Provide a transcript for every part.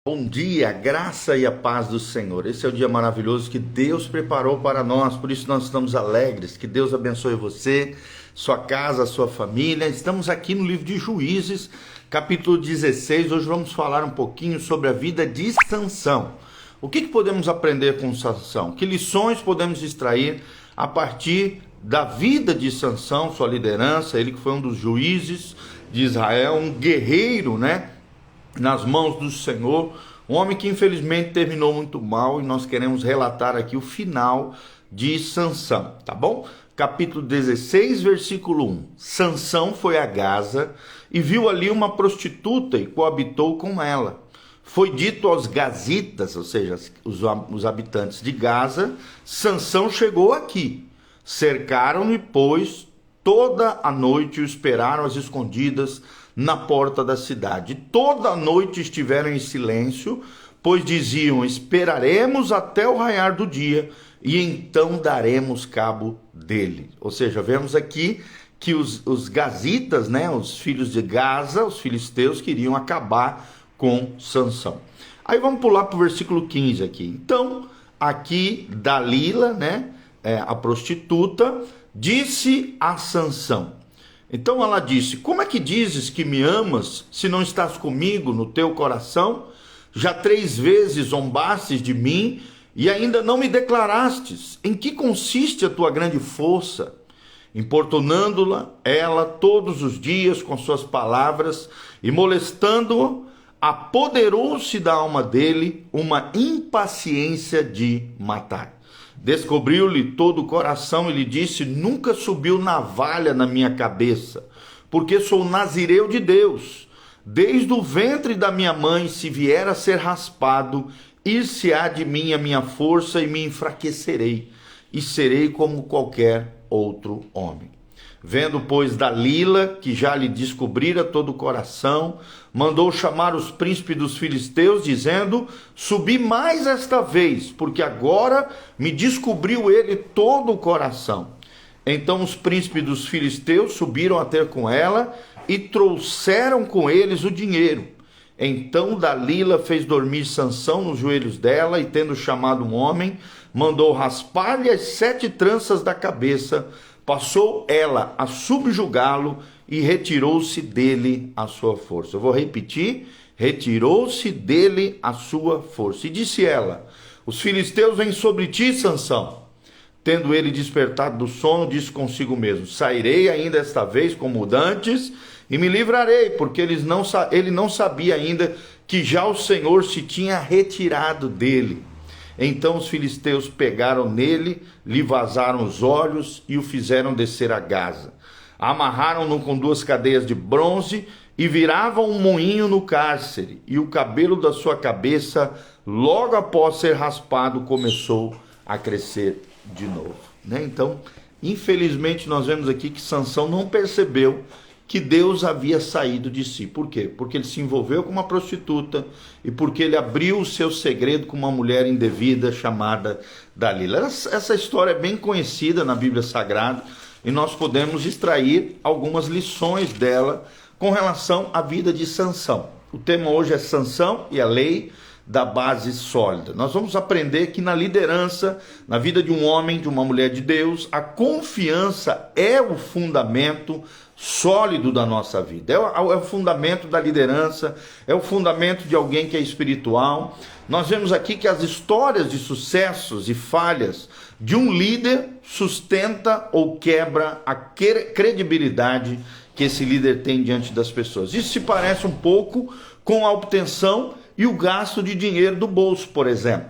Bom dia, a graça e a paz do Senhor. Esse é o dia maravilhoso que Deus preparou para nós, por isso nós estamos alegres. Que Deus abençoe você, sua casa, sua família. Estamos aqui no livro de Juízes, capítulo 16. Hoje vamos falar um pouquinho sobre a vida de Sansão. O que podemos aprender com Sansão? Que lições podemos extrair a partir da vida de Sansão, sua liderança? Ele que foi um dos juízes de Israel, um guerreiro, nas mãos do Senhor, um homem que infelizmente terminou muito mal, e nós queremos relatar aqui o final de Sansão, tá bom? Capítulo 16, versículo 1. Sansão foi a Gaza e viu ali uma prostituta e coabitou com ela. Foi dito aos gazitas, ou seja, os habitantes de Gaza: Sansão chegou aqui. Cercaram-no, pois toda a noite o esperaram às escondidas na porta da cidade. Toda a noite estiveram em silêncio, pois diziam: esperaremos até o raiar do dia e então daremos cabo dele. Ou seja, vemos aqui que os gazitas, os filhos de Gaza, os filisteus, queriam acabar com Sansão. Aí vamos pular para o versículo 15 aqui. Então, aqui Dalila, a prostituta, disse a Sansão. Então ela disse: como é que dizes que me amas, se não estás comigo no teu coração? Já 3 vezes zombastes de mim e ainda não me declarastes. Em que consiste a tua grande força? Importunando-la, ela todos os dias com suas palavras e molestando-o, apoderou-se da alma dele uma impaciência de matar. Descobriu-lhe todo o coração e lhe disse: nunca subiu navalha na minha cabeça, porque sou nazireu de Deus. Desde o ventre da minha mãe, se vier a ser raspado, ir-se-á de mim a minha força e me enfraquecerei, e serei como qualquer outro homem. Vendo, pois, Dalila, que já lhe descobrira todo o coração, mandou chamar os príncipes dos filisteus, dizendo: subi mais esta vez, porque agora me descobriu ele todo o coração. Então os príncipes dos filisteus subiram a ter com ela e trouxeram com eles o dinheiro. Então Dalila fez dormir Sansão nos joelhos dela, e tendo chamado um homem, mandou raspar-lhe as 7 tranças da cabeça. Passou ela a subjugá-lo e retirou-se dele a sua força. Eu vou repetir: retirou-se dele a sua força. E disse ela: os filisteus vêm sobre ti, Sansão. Tendo ele despertado do sono, disse consigo mesmo: sairei ainda esta vez como dantes e me livrarei, porque ele não sabia ainda que já o Senhor se tinha retirado dele. Então os filisteus pegaram nele, lhe vazaram os olhos e o fizeram descer a Gaza. Amarraram-no com 2 cadeias de bronze e viravam um moinho no cárcere. E o cabelo da sua cabeça, logo após ser raspado, começou a crescer de novo. Então, infelizmente, nós vemos aqui que Sansão não percebeu que Deus havia saído de si. Por quê? Porque ele se envolveu com uma prostituta e porque ele abriu o seu segredo com uma mulher indevida chamada Dalila. Essa história é bem conhecida na Bíblia Sagrada e nós podemos extrair algumas lições dela com relação à vida de Sansão. O tema hoje é Sansão e a lei da base sólida. Nós vamos aprender que na liderança, na vida de um homem, de uma mulher de Deus, a confiança é o fundamento sólido da nossa vida, é o fundamento da liderança, é o fundamento de alguém que é espiritual. Nós vemos aqui que as histórias de sucessos e falhas de um líder sustenta ou quebra a credibilidade que esse líder tem diante das pessoas. Isso se parece um pouco com a obtenção e o gasto de dinheiro do bolso, por exemplo.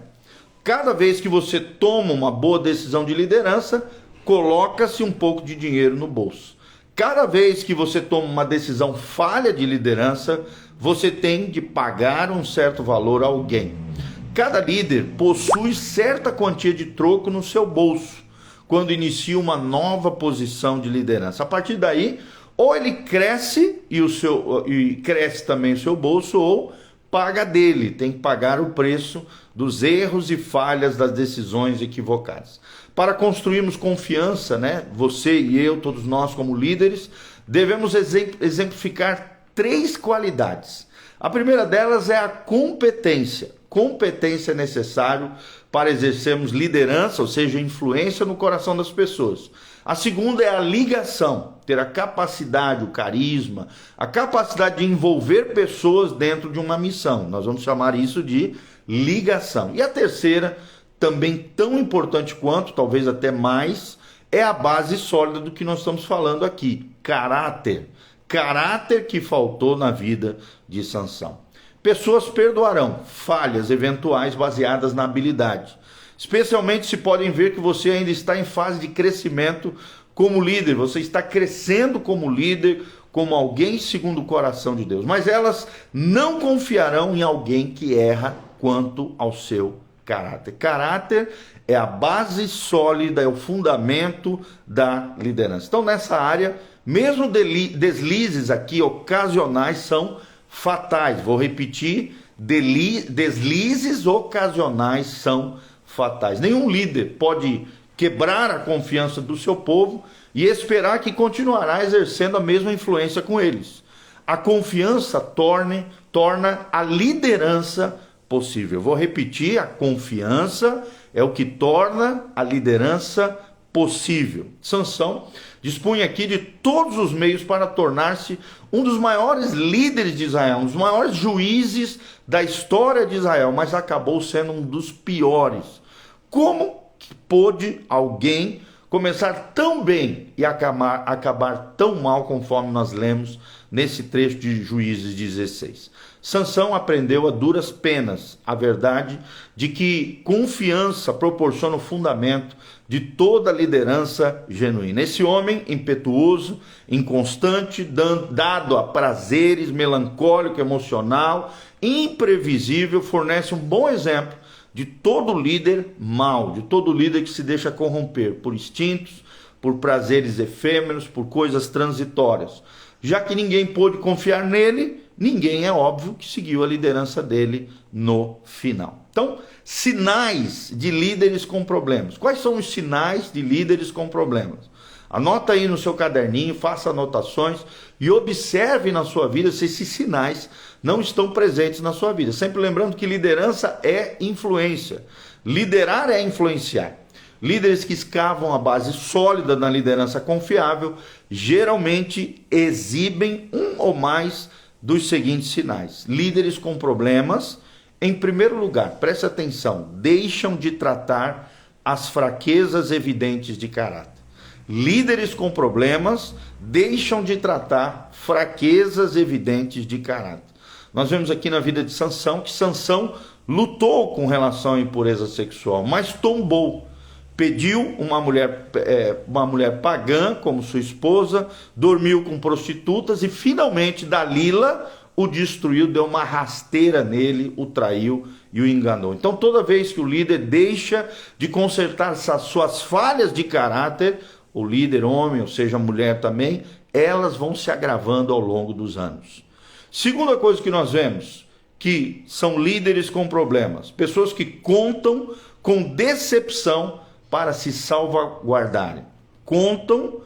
Cada vez que você toma uma boa decisão de liderança, coloca-se um pouco de dinheiro no bolso. Cada vez que você toma uma decisão falha de liderança, você tem de pagar um certo valor a alguém. Cada líder possui certa quantia de troco no seu bolso quando inicia uma nova posição de liderança. A partir daí, ou ele cresce e cresce também o seu bolso, ou paga dele, tem que pagar o preço dos erros e falhas das decisões equivocadas. Para construirmos confiança, você e eu, todos nós como líderes, devemos exemplificar 3 qualidades. A primeira delas é a competência. Competência é necessário para exercermos liderança, ou seja, influência no coração das pessoas. A segunda é a ligação, ter a capacidade, o carisma, a capacidade de envolver pessoas dentro de uma missão. Nós vamos chamar isso de ligação. E a terceira, também tão importante quanto, talvez até mais, é a base sólida do que nós estamos falando aqui, caráter. Caráter que faltou na vida de Sansão. Pessoas perdoarão falhas eventuais baseadas na habilidade. Especialmente se podem ver que você ainda está em fase de crescimento como líder. Você está crescendo como líder, como alguém segundo o coração de Deus. Mas elas não confiarão em alguém que erra quanto ao seu caráter. Caráter é a base sólida, é o fundamento da liderança. Então, nessa área, mesmo deslizes aqui ocasionais são fatais. Vou repetir, deslizes ocasionais são fatais. Nenhum líder pode quebrar a confiança do seu povo e esperar que continuará exercendo a mesma influência com eles. A confiança torna a liderança possível. Vou repetir, a confiança é o que torna a liderança possível. Sansão dispunha aqui de todos os meios para tornar-se um dos maiores líderes de Israel, um dos maiores juízes da história de Israel, mas acabou sendo um dos piores. Como que pôde alguém começar tão bem e acabar tão mal, conforme nós lemos nesse trecho de Juízes 16? Sansão aprendeu a duras penas a verdade de que confiança proporciona o fundamento de toda liderança genuína. Esse homem impetuoso, inconstante, dado a prazeres, melancólico, emocional, imprevisível, fornece um bom exemplo de todo líder mau, de todo líder que se deixa corromper por instintos, por prazeres efêmeros, por coisas transitórias. Já que ninguém pôde confiar nele, ninguém, é óbvio, que seguiu a liderança dele no final. Então, sinais de líderes com problemas. Quais são os sinais de líderes com problemas? Anota aí no seu caderninho, faça anotações e observe na sua vida se esses sinais não estão presentes na sua vida. Sempre lembrando que liderança é influência. Liderar é influenciar. Líderes que escavam a base sólida na liderança confiável geralmente exibem um ou mais dos seguintes sinais. Líderes com problemas, em primeiro lugar, preste atenção, deixam de tratar as fraquezas evidentes de caráter. Líderes com problemas deixam de tratar fraquezas evidentes de caráter. Nós vemos aqui na vida de Sansão que Sansão lutou com relação à impureza sexual, mas tombou. Pediu uma mulher pagã como sua esposa, dormiu com prostitutas e finalmente Dalila o destruiu, deu uma rasteira nele, o traiu e o enganou. Então toda vez que o líder deixa de consertar suas falhas de caráter, o líder homem, ou seja, a mulher também, elas vão se agravando ao longo dos anos. Segunda coisa que nós vemos, que são líderes com problemas, pessoas que contam com decepção para se salvaguardarem. Contam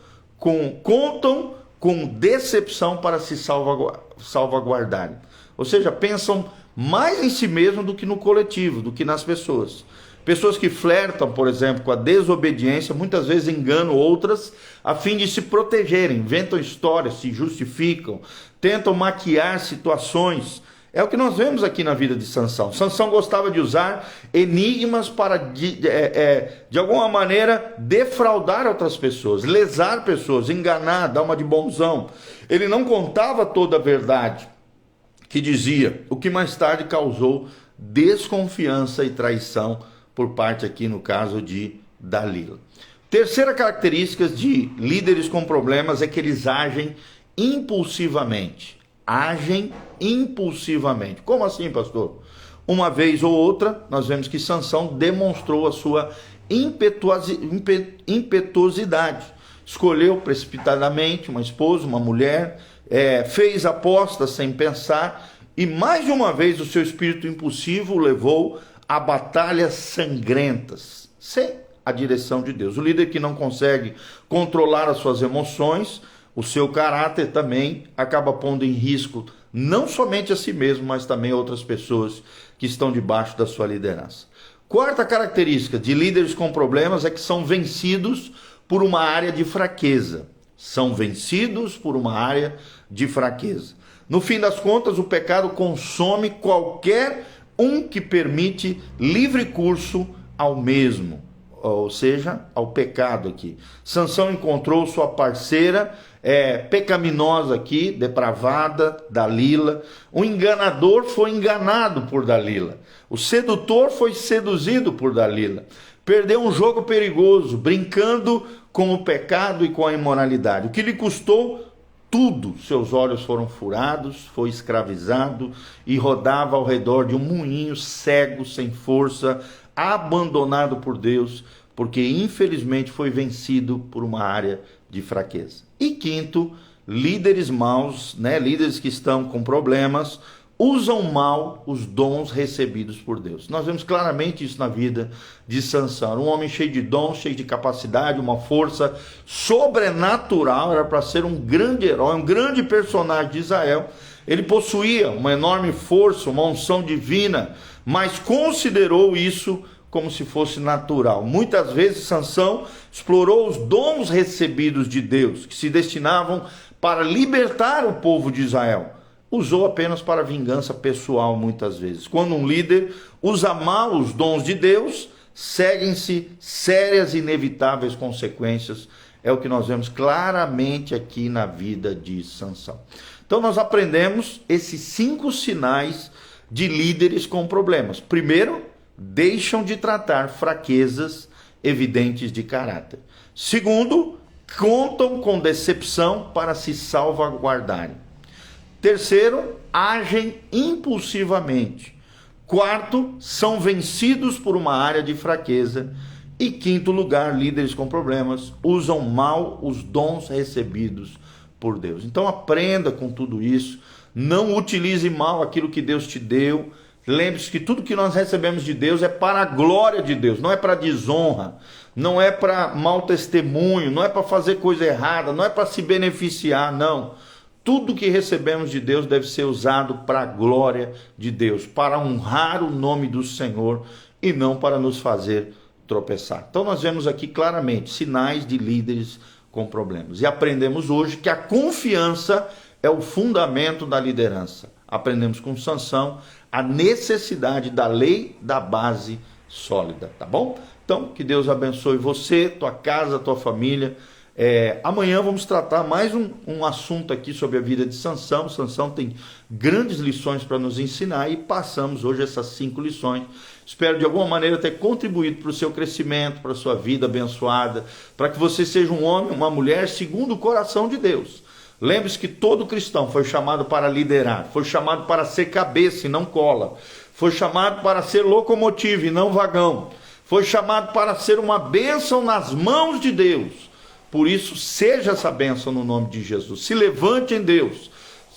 com decepção para se salvaguardarem. Ou seja, pensam mais em si mesmo do que no coletivo, do que nas pessoas. Pessoas que flertam, por exemplo, com a desobediência, muitas vezes enganam outras a fim de se protegerem, inventam histórias, se justificam, tentam maquiar situações. É o que nós vemos aqui na vida de Sansão. Sansão gostava de usar enigmas para, de alguma maneira, defraudar outras pessoas, lesar pessoas, enganar, dar uma de bonzão. Ele não contava toda a verdade que dizia, o que mais tarde causou desconfiança e traição por parte aqui, no caso, de Dalila. Terceira característica de líderes com problemas é que eles agem impulsivamente. Agem impulsivamente. Como assim, pastor? Uma vez ou outra, nós vemos que Sansão demonstrou a sua impetuosidade. Escolheu precipitadamente uma esposa, uma mulher, fez apostas sem pensar e mais de uma vez o seu espírito impulsivo o levou a batalhas sangrentas, sem a direção de Deus. O líder que não consegue controlar as suas emoções, o seu caráter também acaba pondo em risco não somente a si mesmo, mas também a outras pessoas que estão debaixo da sua liderança. Quarta característica de líderes com problemas é que são vencidos por uma área de fraqueza. São vencidos por uma área de fraqueza. No fim das contas, o pecado consome qualquer um que permite livre curso ao mesmo, ou seja, ao pecado aqui. Sansão encontrou sua parceira pecaminosa aqui, depravada, Dalila. O enganador foi enganado por Dalila. O sedutor foi seduzido por Dalila. Perdeu um jogo perigoso, brincando com o pecado e com a imoralidade. O que lhe custou tudo. Seus olhos foram furados, foi escravizado e rodava ao redor de um moinho, cego, sem força, abandonado por Deus, porque infelizmente foi vencido por uma área de fraqueza. E quinto, líderes maus, líderes que estão com problemas, usam mal os dons recebidos por Deus. Nós vemos claramente isso na vida de Sansão. Um homem cheio de dons, cheio de capacidade, uma força sobrenatural, era para ser um grande herói, um grande personagem de Israel. Ele possuía uma enorme força, uma unção divina, mas considerou isso como se fosse natural. Muitas vezes Sansão explorou os dons recebidos de Deus, que se destinavam para libertar o povo de Israel. Usou apenas para vingança pessoal muitas vezes. Quando um líder usa mal os dons de Deus, seguem-se sérias e inevitáveis consequências. É o que nós vemos claramente aqui na vida de Sansão. Então nós aprendemos esses 5 sinais de líderes com problemas. Primeiro, deixam de tratar fraquezas evidentes de caráter. Segundo, contam com decepção para se salvaguardarem. Terceiro, agem impulsivamente. Quarto, são vencidos por uma área de fraqueza. E quinto lugar, líderes com problemas usam mal os dons recebidos por Deus. Então aprenda com tudo isso. Não utilize mal aquilo que Deus te deu. Lembre-se que tudo que nós recebemos de Deus é para a glória de Deus, não é para desonra, não é para mau testemunho, não é para fazer coisa errada, não é para se beneficiar, não. Tudo que recebemos de Deus deve ser usado para a glória de Deus, para honrar o nome do Senhor e não para nos fazer tropeçar. Então nós vemos aqui claramente sinais de líderes com problemas. E aprendemos hoje que a confiança é o fundamento da liderança. Aprendemos com Sansão a necessidade da lei da base sólida, tá bom? Então, que Deus abençoe você, tua casa, tua família. Amanhã vamos tratar mais um assunto aqui sobre a vida de Sansão. Sansão tem grandes lições para nos ensinar e passamos hoje essas 5 lições. Espero de alguma maneira ter contribuído para o seu crescimento, para a sua vida abençoada, para que você seja um homem, uma mulher segundo o coração de Deus. Lembre-se que todo cristão foi chamado para liderar, foi chamado para ser cabeça e não cola, foi chamado para ser locomotiva e não vagão, foi chamado para ser uma bênção nas mãos de Deus. Por isso, seja essa bênção no nome de Jesus. Se levante em Deus,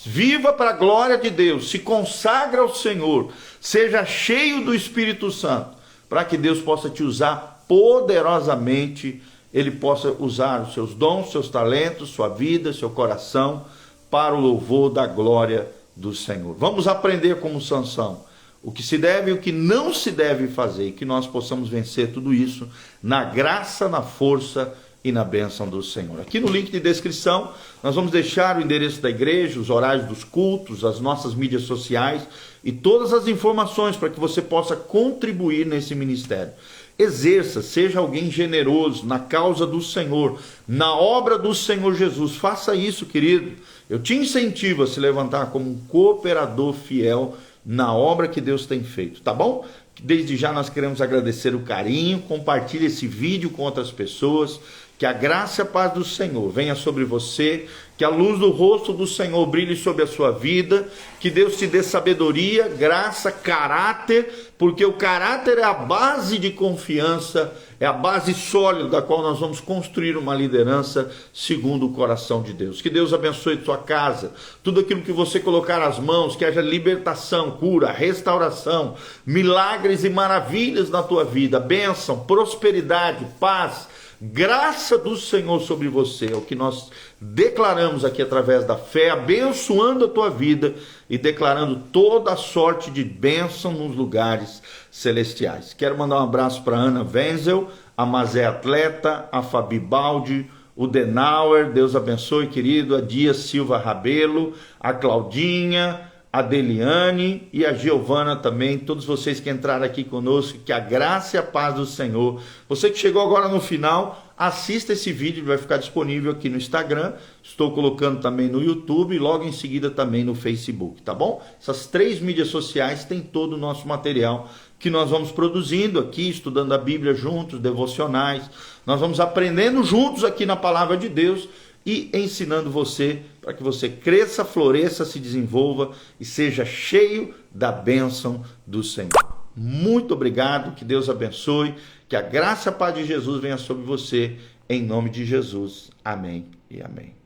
viva para a glória de Deus, se consagra ao Senhor, seja cheio do Espírito Santo, para que Deus possa te usar poderosamente. Ele possa usar os seus dons, seus talentos, sua vida, seu coração, para o louvor da glória do Senhor. Vamos aprender como Sansão o que se deve e o que não se deve fazer, e que nós possamos vencer tudo isso na graça, na força e na bênção do Senhor. Aqui no link de descrição, nós vamos deixar o endereço da igreja, os horários dos cultos, as nossas mídias sociais e todas as informações para que você possa contribuir nesse ministério. Exerça, seja alguém generoso na causa do Senhor, na obra do Senhor Jesus. Faça isso, querido. Eu te incentivo a se levantar como um cooperador fiel na obra que Deus tem feito, tá bom? Desde já nós queremos agradecer o carinho. Compartilhe esse vídeo com outras pessoas. Que a graça e a paz do Senhor venha sobre você, que a luz do rosto do Senhor brilhe sobre a sua vida, que Deus te dê sabedoria, graça, caráter, porque o caráter é a base de confiança, é a base sólida da qual nós vamos construir uma liderança segundo o coração de Deus. Que Deus abençoe sua casa, tudo aquilo que você colocar as mãos, que haja libertação, cura, restauração, milagres e maravilhas na tua vida, bênção, prosperidade, paz, Graça do Senhor sobre você, é o que nós declaramos aqui através da fé, abençoando a tua vida e declarando toda a sorte de bênção nos lugares celestiais. Quero mandar um abraço para Ana Wenzel, a Mazé Atleta, a Fabi Baldi, o Denauer, Deus abençoe, querido, a Dias Silva Rabelo, a Claudinha, a Deliane e a Giovana também, todos vocês que entraram aqui conosco, que a graça e a paz do Senhor. Você que chegou agora no final, assista esse vídeo, vai ficar disponível aqui no Instagram, estou colocando também no YouTube e logo em seguida também no Facebook, tá bom? Essas 3 mídias sociais têm todo o nosso material que nós vamos produzindo aqui, estudando a Bíblia juntos, devocionais, nós vamos aprendendo juntos aqui na Palavra de Deus e ensinando você para que você cresça, floresça, se desenvolva e seja cheio da bênção do Senhor. Muito obrigado, que Deus abençoe, que a graça e a paz de Jesus venha sobre você, em nome de Jesus. Amém e amém.